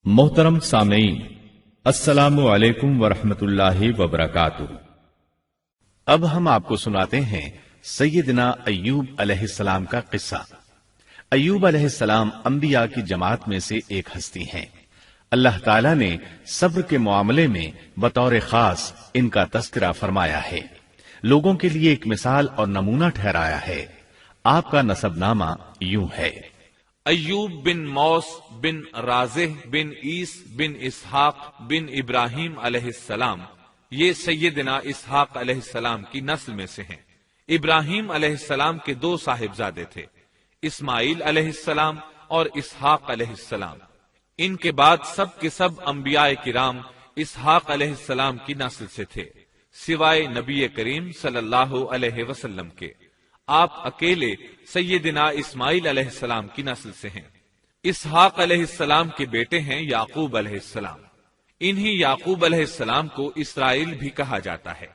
मोहतरम सामीन, अस्सलामु अलैकुम वरहमतुल्लाहि वबरकातुहू। अब हम आपको सुनाते हैं सैयदना अय्यूब अलैहिस्सलाम का किस्सा। अय्यूब अलैहिस्सलाम अंबिया की जमात में से एक हस्ती हैं। अल्लाह ताला ने सब्र के मामले में बतौर खास इनका तस्करा फरमाया है, लोगों के लिए एक मिसाल और नमूना ठहराया है। आपका नसबनामा यूं है: अय्यूब बिन मौस बिन राज़ेह बिन ईस बिन इसहाक बिन इब्राहिम अलैहिस्सलाम। ये सैयदना इसहाक अलैहिस्सलाम की नस्ल में से हैं। इब्राहिम अलैहिस्सलाम के दो साहिबजादे थे, इस्माइल अलैहिस्सलाम और इसहाक अलैहिस्सलाम। इनके बाद सब के सब अंबियाए किराम इसहाक अलैहिस्सलाम की नस्ल से थे, सिवाय नबी करीम सल्लल्लाहु अलैहि वसल्लम के। आप अकेले सैयदना इस्माइल अलैहिस्सलाम की नस्ल से हैं। इसहाक अलैहिस्सलाम के बेटे हैं याकूब अलैहिस्सलाम। इन्हीं याकूब अलैहिस्सलाम को इसराइल भी कहा जाता है।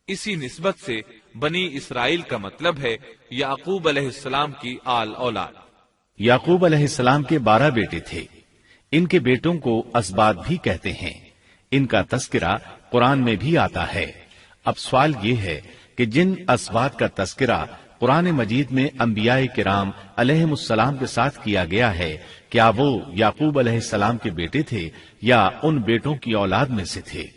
इसी निस्बत से बनी इसराइल का मतलब है याकूब अलैहिस्सलाम की आल औलाद। याकूब अलैहिस्सलाम के 12 बेटे थे। इनके बेटों को असबात भी कहते हैं। इनका तस्करा कुरान में भी आता है। अब सवाल ये है कि जिन असबात का तस्करा कुरान मजीद में अंबियाए किराम अलैहिमुस्सलाम के साथ किया गया है, क्या वो याकूब अलैहिस्सलाम के बेटे थे या उन बेटों की औलाद में से थे?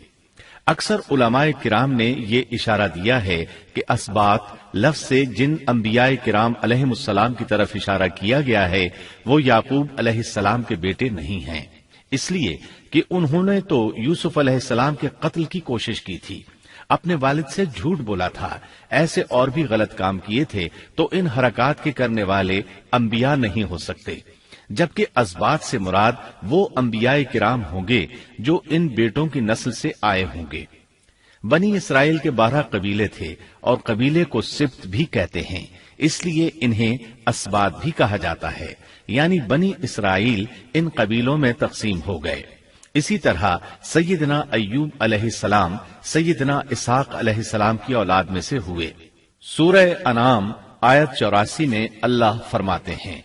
अक्सर उलमाए किराम ने ये इशारा दिया है कि असबात लफ्ज से जिन अंबियाए किराम अलैहिमुस्सलाम की तरफ इशारा किया गया है वो याकूब अलैहिस्सलाम के बेटे नहीं हैं, इसलिए कि उन्होंने तो यूसुफ अलैहिस्सलाम के कत्ल की कोशिश की थी, अपने वालिद से झूठ बोला था, ऐसे और भी गलत काम किए थे, तो इन हरकत के करने वाले अंबिया नहीं हो सकते। जबकि असबात से मुराद वो अंबियाए किराम होंगे जो इन बेटों की नस्ल से आए होंगे। बनी इसराइल के 12 कबीले थे और कबीले को सिब्त भी कहते हैं, इसलिए इन्हें असबात भी कहा जाता है, यानी बनी इसराइल इन कबीलों में तकसीम हो गए। इसी तरह सैयदना अय्यूब अलैहिस्सलाम सैयदना इसहाक अलैहिस्सलाम की औलाद में से हुए। सूरह अनाम आयत 84 में अल्लाह फरमाते हैं,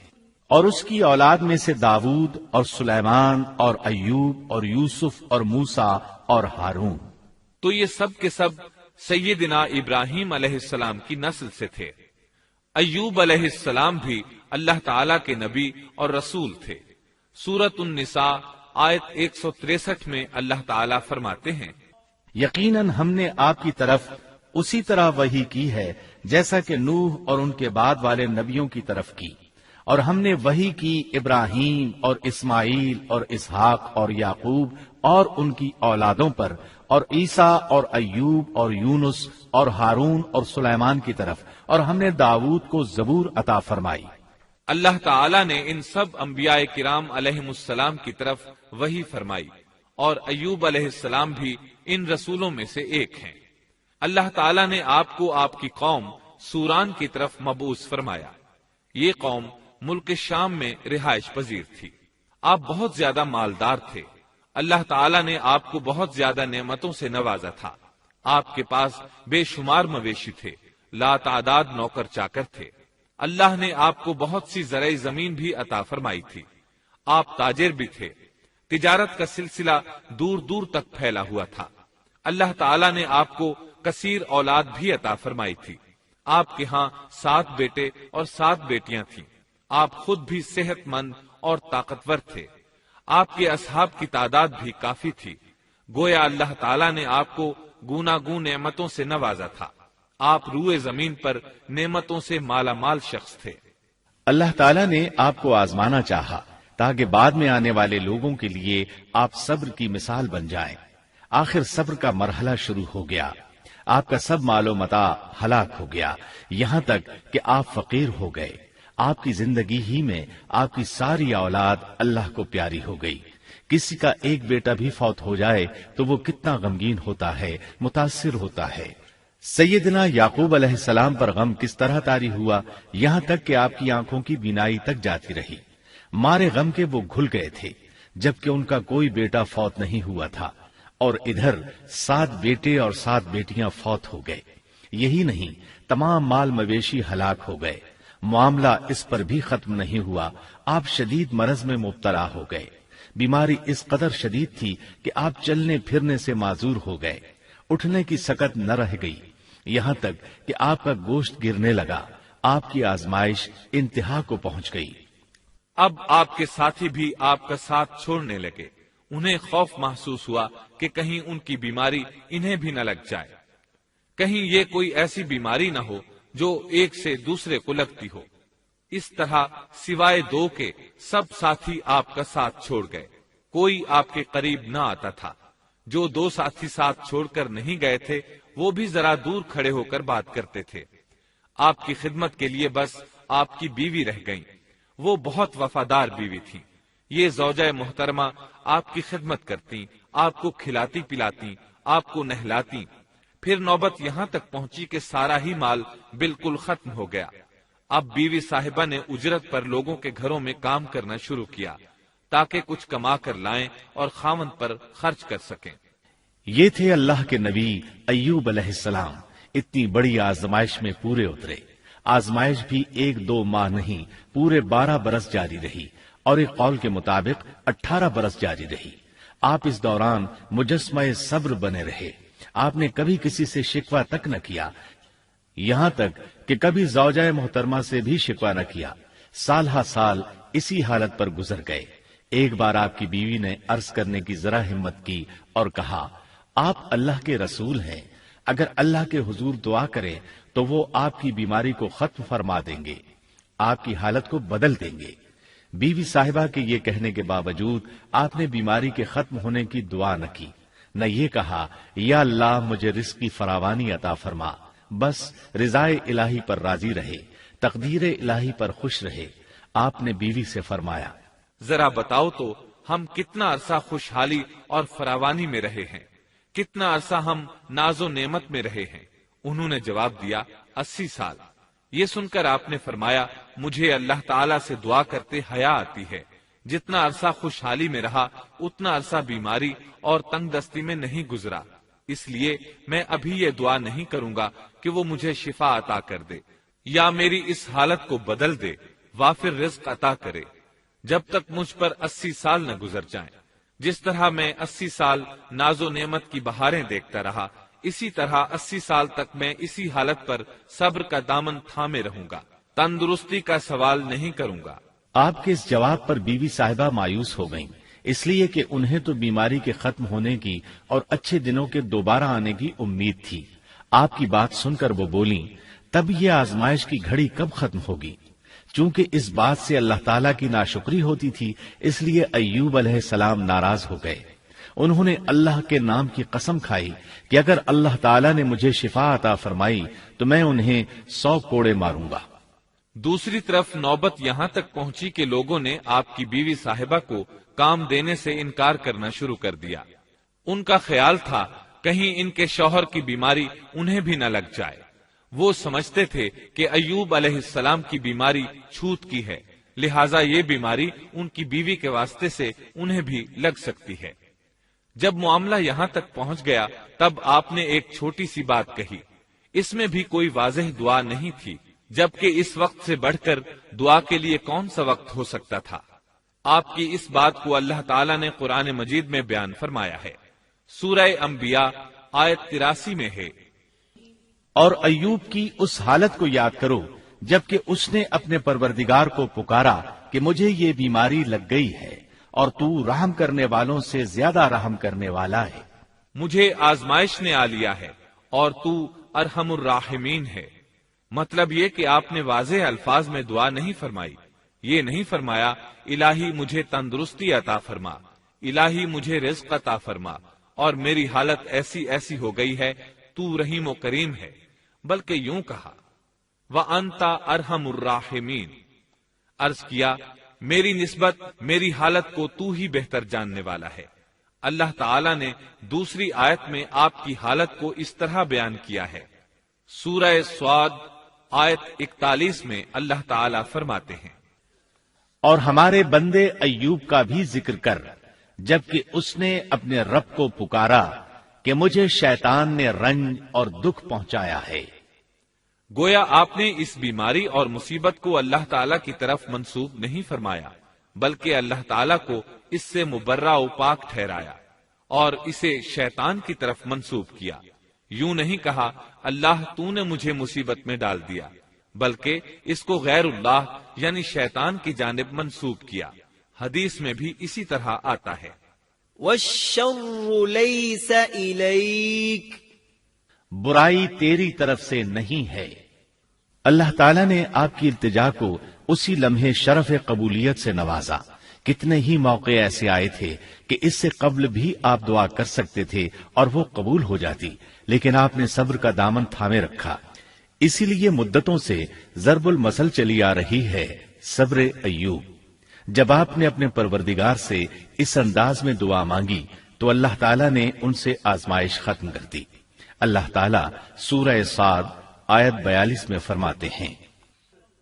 और उसकी औलाद में से दाऊद और सुलेमान और अय्यूब और यूसुफ और मूसा और हारून। तो ये सब के सब सैयदना इब्राहिम अलैहिस्सलाम की नस्ल से थे। अय्यूब अलैहिस्सलाम भी अल्लाह ताला के नबी और रसूल थे। सूरत उन-निसा आयत 163 में अल्लाह ताला फरमाते हैं, यकीनन हमने आपकी तरफ उसी तरह वही की है जैसा कि नूह और उनके बाद वाले नबियों की तरफ की, और हमने वही की इब्राहिम और इस्माइल और इसहाक और याकूब और उनकी औलादों पर, और ईसा और अय्यूब और यूनुस और हारून और सुलेमान की तरफ, और हमने दाऊद को जबूर अता फरमाई। अल्लाह ताला ने इन सब अंबियाए किराम अलैहिमुस्सलाम की तरफ वही फरमाई, और अय्यूब अलैहिस्सलाम भी इन रसूलों में से एक हैं। अल्लाह ताला ने आपको आपकी कौम सूरान की तरफ मबूस फरमाया। ये कौम मुल्क शाम में रिहाइश पजीर थी। आप बहुत ज्यादा मालदार थे। अल्लाह ताला ने आपको बहुत ज्यादा नेमतों से नवाजा था। आपके पास बेशुमार मवेशी थे, लातादाद नौकर चाकर थे। अल्लाह ने आपको बहुत सी ज़रई जमीन भी अता फरमाई थी। आप ताजिर भी थे। तिजारत का सिलसिला दूर दूर तक फैला हुआ था। अल्लाह ताला ने आपको कसीर औलाद भी अता फरमाई थी। आपके यहाँ 7 बेटे और 7 बेटियां थीं। आप खुद भी सेहतमंद और ताकतवर थे। आपके असहाब की तादाद भी काफी थी। गोया अल्लाह ताला ने आपको गूनागून नेमतों से नवाजा था। आप रूए जमीन पर नेमतों से माला माल शख्स थे। अल्लाह ताला ने आपको आजमाना चाहा ताकि बाद में आने वाले लोगों के लिए आप सब्र की मिसाल बन जाएं। आखिर सब्र का मरहला शुरू हो गया। आपका सब मालो मता हलाक हो गया, यहां तक कि आप फकीर हो गए। आपकी जिंदगी ही में आपकी सारी औलाद अल्लाह को प्यारी हो गई। किसी का एक बेटा भी फौत हो जाए तो वो कितना गमगीन होता है, मुतासिर होता है। सैयदना याकूब अलैहिस्सलाम पर गम किस तरह तारी हुआ, यहां तक कि आपकी आंखों की बीनाई तक जाती रही। मारे गम के वो घुल गए थे, जबकि उनका कोई बेटा फौत नहीं हुआ था, और इधर 7 बेटे और 7 बेटियां फौत हो गए। यही नहीं, तमाम माल मवेशी हलाक हो गए। मामला इस पर भी खत्म नहीं हुआ, आप शदीद मरज में मुब्तला हो गए। बीमारी इस कदर शदीद थी कि आप चलने फिरने से माजूर हो गए, उठने की सकत न रह गई, यहां तक कि आपका गोश्त गिरने लगा। आपकी आजमाइश इंतहा को पहुंच गई। अब आपके साथी भी आपका साथ छोड़ने लगे। उन्हें खौफ महसूस हुआ कि कहीं उनकी बीमारी इन्हें भी न लग जाए, कहीं ये कोई ऐसी बीमारी न हो जो एक से दूसरे को लगती हो। इस तरह सिवाय दो के सब साथी आपका साथ छोड़ गए, कोई आपके करीब न आता था। जो दो साथी साथ छोड़कर नहीं गए थे वो भी जरा दूर खड़े होकर बात करते थे। आपकी खिदमत के लिए बस आपकी बीवी रह गईं। वो बहुत वफादार बीवी थी। ये ज़ौजा मोहतरमा आपकी खिदमत करती, आपको खिलाती पिलाती, आपको नहलाती। फिर नौबत यहां तक पहुंची कि सारा ही माल बिल्कुल खत्म हो गया। अब बीवी साहिबा ने उजरत पर लोगों के घरों में काम करना शुरू किया ताकि कुछ कमा कर लाएं और खामन पर खर्च कर सकें। ये थे अल्लाह के नबी अय्यूब अलैहिस्सलाम। इतनी बड़ी आजमाइश में पूरे उतरे। आजमाइश भी 1-2 माह नहीं, पूरे 12 बरस जारी रही और एक कौल के मुताबिक 18 बरस जारी रही। आप इस दौरान मुजस्समा सब्र बने रहे। आपने कभी किसी से शिकवा तक न किया, यहां तक कि कभी ज़ौजा मोहतरमा से भी शिकवा न किया। साल हा साल इसी हालत पर गुजर गए। एक बार आपकी बीवी ने अर्ज करने की जरा हिम्मत की और कहा, आप अल्लाह के रसूल हैं, अगर अल्लाह के हुजूर दुआ करें तो वो आपकी बीमारी को खत्म फरमा देंगे, आपकी हालत को बदल देंगे। बीवी साहिबा के ये कहने के बावजूद आपने बीमारी के खत्म होने की दुआ न की, न ये कहा या अल्लाह मुझे रिज़्क़ की फरावानी अता फरमा। बस रिज़ाए इलाही पर राजी रहे, तकदीर इलाही पर खुश रहे। आपने बीवी से फरमाया, जरा बताओ तो हम कितना अरसा खुशहाली और फरावानी में रहे हैं, कितना अरसा हम नाजो नेमत में रहे हैं। उन्होंने जवाब दिया, 80 साल। ये सुनकर आपने फरमाया, मुझे अल्लाह ताला से दुआ करते हया आती है। जितना अरसा खुशहाली में रहा उतना अरसा बीमारी और तंगदस्ती में नहीं गुजरा, इसलिए मैं अभी ये दुआ नहीं करूंगा कि वो मुझे शिफा अता कर दे या मेरी इस हालत को बदल दे, वाफिर रिज़्क़ अता करे, जब तक मुझ पर 80 साल न गुजर जाएं। जिस तरह मैं 80 साल नाजो नेमत की बहारें देखता रहा, इसी तरह 80 साल तक मैं इसी हालत पर सब्र का दामन थामे रहूंगा, तंदुरुस्ती का सवाल नहीं करूंगा। आपके इस जवाब पर बीवी साहिबा मायूस हो गईं, इसलिए कि उन्हें तो बीमारी के खत्म होने की और अच्छे दिनों के दोबारा आने की उम्मीद थी। आपकी बात सुनकर वो बोली, तब ये आजमाइश की घड़ी कब खत्म होगी? चूंकि इस बात से अल्लाह ताला की नाशुक्री होती थी, इसलिए अय्यूब अलैहिस्सलाम नाराज हो गए। उन्होंने अल्लाह के नाम की कसम खाई कि अगर अल्लाह ताला ने मुझे शिफा अता फरमाई तो मैं उन्हें 100 कोड़े मारूंगा। दूसरी तरफ नौबत यहां तक पहुंची कि लोगों ने आपकी बीवी साहिबा को काम देने से इनकार करना शुरू कर दिया। उनका ख्याल था कहीं इनके शौहर की बीमारी उन्हें भी न लग जाए। वो समझते थे कि अय्यूब अलैहिस्सलाम की बीमारी छूत की है, लिहाजा ये बीमारी उनकी बीवी के वास्ते से उन्हें भी लग सकती है। जब मामला यहां तक पहुंच गया तब आपने एक छोटी सी बात कही। इसमें भी कोई वाज़ेह दुआ नहीं थी, जबकि इस वक्त से बढ़कर दुआ के लिए कौन सा वक्त हो सकता था। आपकी इस बात को अल्लाह ताला ने कुरान मजीद में बयान फरमाया है। सूरह अंबिया आयत 83 में है, और अय्यूब की उस हालत को याद करो जबकि उसने अपने परवरदिगार को पुकारा कि मुझे ये बीमारी लग गई है और तू रहम करने वालों से ज्यादा रहम करने वाला है। मुझे आजमाइश ने आ लिया है और तू अरहमुर राहिमीन है। मतलब ये कि आपने वाज़ेह अल्फाज में दुआ नहीं फरमाई। ये नहीं फरमाया इलाही मुझे तंदुरुस्ती अता फरमा, इलाही मुझे रिज़्क़ अता फरमा और मेरी हालत ऐसी ऐसी हो गई है, तू रहीम व करीम है, बल्कि यूं कहा व अंता अरहमुर राहिमीन। अर्ज किया, मेरी निस्बत मेरी हालत को तू ही बेहतर जानने वाला है। अल्लाह ताला ने दूसरी आयत में आपकी हालत को इस तरह बयान किया है। सूरह स्वाद आयत 41 में अल्लाह ताला फरमाते हैं, और हमारे बंदे अय्यूब का भी जिक्र कर, जबकि उसने अपने रब को पुकारा कि मुझे शैतान ने रंज और दुख पहुंचाया है। गोया आपने इस बीमारी और मुसीबत को अल्लाह ताला की तरफ मंसूब नहीं फरमाया, بلکہ اللہ تعالیٰ کو اس سے مبرہ و پاک ٹھہرایا اور اسے شیطان کی طرف منسوب کیا۔ یوں نہیں کہا اللہ تو نے مجھے مصیبت میں ڈال دیا، بلکہ اس کو غیر اللہ یعنی شیطان کی جانب منسوب کیا۔ حدیث میں بھی اسی طرح آتا ہے، والشر ليس إليك، برائی تیری طرف سے نہیں ہے۔ اللہ تعالیٰ نے آپ کی التجا کو اسی لمحے شرف قبولیت سے نوازا۔ کتنے ہی موقع ایسے آئے تھے کہ اس سے قبل بھی آپ دعا کر سکتے تھے اور وہ قبول ہو جاتی، لیکن آپ نے صبر کا دامن تھامے رکھا۔ اسی لیے مدتوں سے ضرب المثل چلی آ رہی ہے صبر ایوب۔ جب آپ نے اپنے پروردگار سے اس انداز میں دعا مانگی تو اللہ تعالیٰ نے ان سے آزمائش ختم کر دی۔ اللہ تعالیٰ سورہ صاد آیت 42 میں فرماتے ہیں،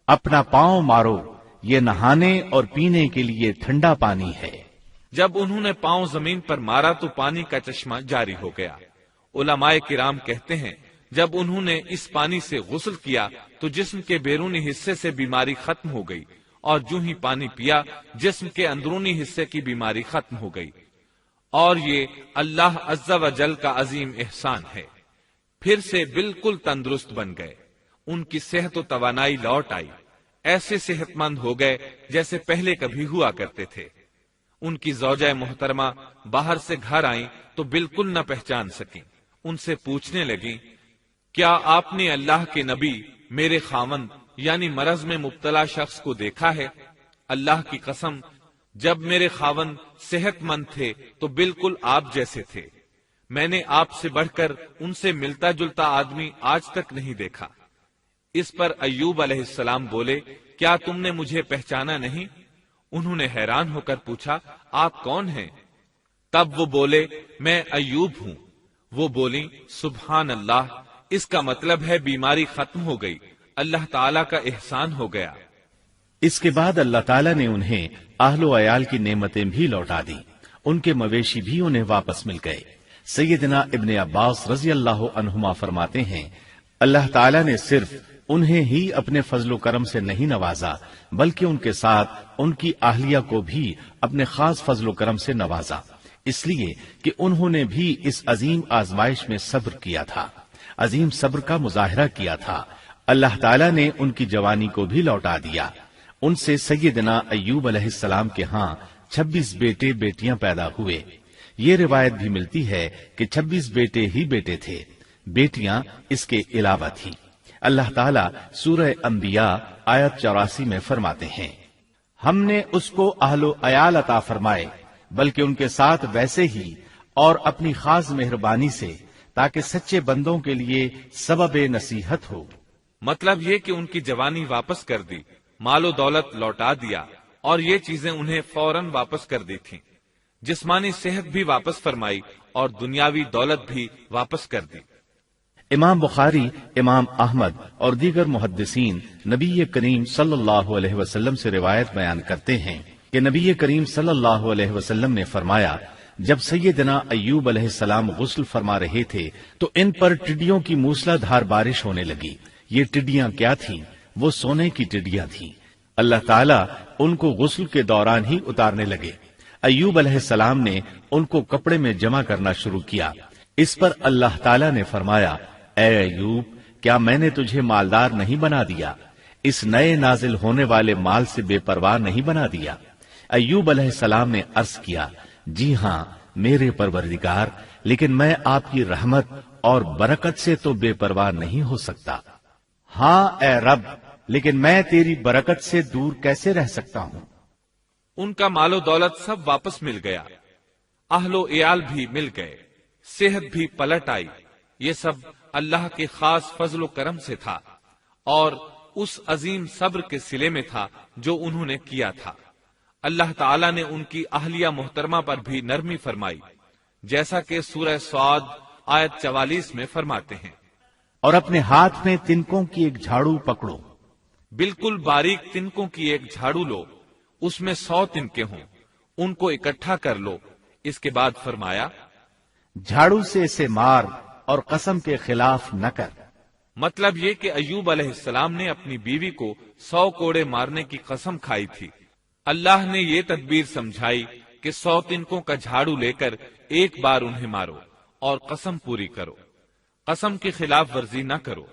اپنا پاؤں مارو، یہ نہانے اور پینے کے لیے ٹھنڈا پانی ہے۔ جب انہوں نے پاؤں زمین پر مارا تو پانی کا چشمہ جاری ہو گیا۔ علماء کرام کہتے ہیں جب انہوں نے اس پانی سے غسل کیا تو جسم کے بیرونی حصے سے بیماری ختم ہو گئی، اور جو ہی پانی پیا جسم کے اندرونی حصے کی بیماری ختم ہو گئی، اور یہ اللہ عز و جل کا عظیم احسان ہے۔ پھر سے بالکل تندرست بن گئے، ان کی صحت و توانائی لوٹ آئی، ایسے صحت مند ہو گئے جیسے پہلے کبھی ہوا کرتے تھے۔ ان کی زوجہ محترمہ باہر سے گھر آئیں تو بالکل نہ پہچان سکیں۔ ان سے پوچھنے لگیں، کیا آپ نے اللہ کے نبی میرے خاوند یعنی مرض میں مبتلا شخص کو دیکھا ہے؟ اللہ کی قسم، جب میرے خاوند صحت مند تھے تو بالکل آپ جیسے تھے، میں نے آپ سے بڑھ کر ان سے ملتا جلتا آدمی آج تک نہیں دیکھا۔ اس پر ایوب علیہ السلام بولے، کیا تم نے مجھے پہچانا نہیں؟ انہوں نے حیران ہو کر پوچھا، آپ کون ہیں؟ تب وہ بولے، میں ایوب ہوں۔ وہ بولی، سبحان اللہ، اس کا مطلب ہے بیماری ختم ہو گئی، اللہ تعالیٰ کا احسان ہو گیا۔ اس کے بعد اللہ تعالیٰ نے انہیں اہل و عیال کی نعمتیں بھی لوٹا دی، ان کے مویشی بھی انہیں واپس مل گئے۔ سیدنا ابن عباس رضی اللہ عنہما فرماتے ہیں، اللہ تعالیٰ نے صرف انہیں ہی اپنے فضل و کرم سے نہیں نوازا بلکہ ان کے ساتھ ان کی اہلیہ کو بھی اپنے خاص فضل و کرم سے نوازا، اس لیے کہ انہوں نے بھی اس عظیم آزمائش میں صبر کیا تھا، عظیم صبر کا مظاہرہ کیا تھا۔ اللہ تعالیٰ نے ان کی جوانی کو بھی لوٹا دیا۔ ان سے سیدنا ایوب علیہ السلام کے ہاں 26 بیٹے بیٹیاں پیدا ہوئے۔ یہ روایت بھی ملتی ہے کہ 26 بیٹے ہی بیٹے تھے، بیٹیاں اس کے علاوہ تھیں۔ اللہ تعالیٰ سورہ انبیاء آیت 84 میں فرماتے ہیں، ہم نے اس کو اہل و عیال عطا فرمائے بلکہ ان کے ساتھ ویسے ہی اور اپنی خاص مہربانی سے، تاکہ سچے بندوں کے لیے سبب نصیحت ہو۔ مطلب یہ کہ ان کی جوانی واپس کر دی، مال و دولت لوٹا دیا، اور یہ چیزیں انہیں فوراً واپس کر دی تھیں۔ جسمانی صحت بھی واپس فرمائی اور دنیاوی دولت بھی واپس کر دی۔ امام بخاری، امام احمد اور دیگر محدثین نبی کریم صلی اللہ علیہ وسلم سے روایت بیان کرتے ہیں کہ نبی کریم صلی اللہ علیہ وسلم نے فرمایا، جب سیدنا ایوب علیہ السلام غسل فرما رہے تھے تو ان پر ٹڈیوں کی موسلا دھار بارش ہونے لگی۔ یہ ٹڈیاں کیا تھیں؟ وہ سونے کی ٹڈیاں تھیں۔ اللہ تعالیٰ ان کو غسل کے دوران ہی اتارنے لگے۔ ایوب علیہ السلام نے ان کو کپڑے میں جمع کرنا شروع کیا۔ اس پر اللہ تعالیٰ نے فرمایا، اے ایوب، کیا میں نے تجھے مالدار نہیں بنا دیا؟ اس نئے نازل ہونے والے مال سے بے پرواہ نہیں بنا دیا؟ ایوب علیہ السلام نے عرض کیا، جی ہاں میرے پروردگار، لیکن میں آپ کی رحمت اور برکت سے تو بے پرواہ نہیں ہو سکتا۔ ہاں اے رب، لیکن میں تیری برکت سے دور کیسے رہ سکتا ہوں؟ ان کا مال و دولت سب واپس مل گیا، اہل و عیال بھی مل گئے، صحت بھی پلٹ آئی۔ یہ سب اللہ کے خاص فضل و کرم سے تھا اور اس عظیم صبر کے صلے میں تھا جو انہوں نے کیا تھا۔ اللہ تعالیٰ نے ان کی اہلیہ محترمہ پر بھی نرمی فرمائی، جیسا کہ سورہ صاد آیت 44 میں فرماتے ہیں، اور اپنے ہاتھ میں تنکوں کی ایک جھاڑو پکڑو۔ بالکل باریک تنکوں کی ایک جھاڑو لو، اس میں 100 تنکے ہوں، ان کو اکٹھا کر لو۔ اس کے بعد فرمایا، جھاڑو سے اسے مار اور قسم کے خلاف نہ کر۔ مطلب یہ کہ ایوب علیہ السلام نے اپنی بیوی کو 100 کوڑے مارنے کی قسم کھائی تھی۔ اللہ نے یہ تدبیر سمجھائی کہ 100 تنکوں کا جھاڑو لے کر ایک بار انہیں مارو اور قسم پوری کرو، قسم کی خلاف ورزی نہ کرو۔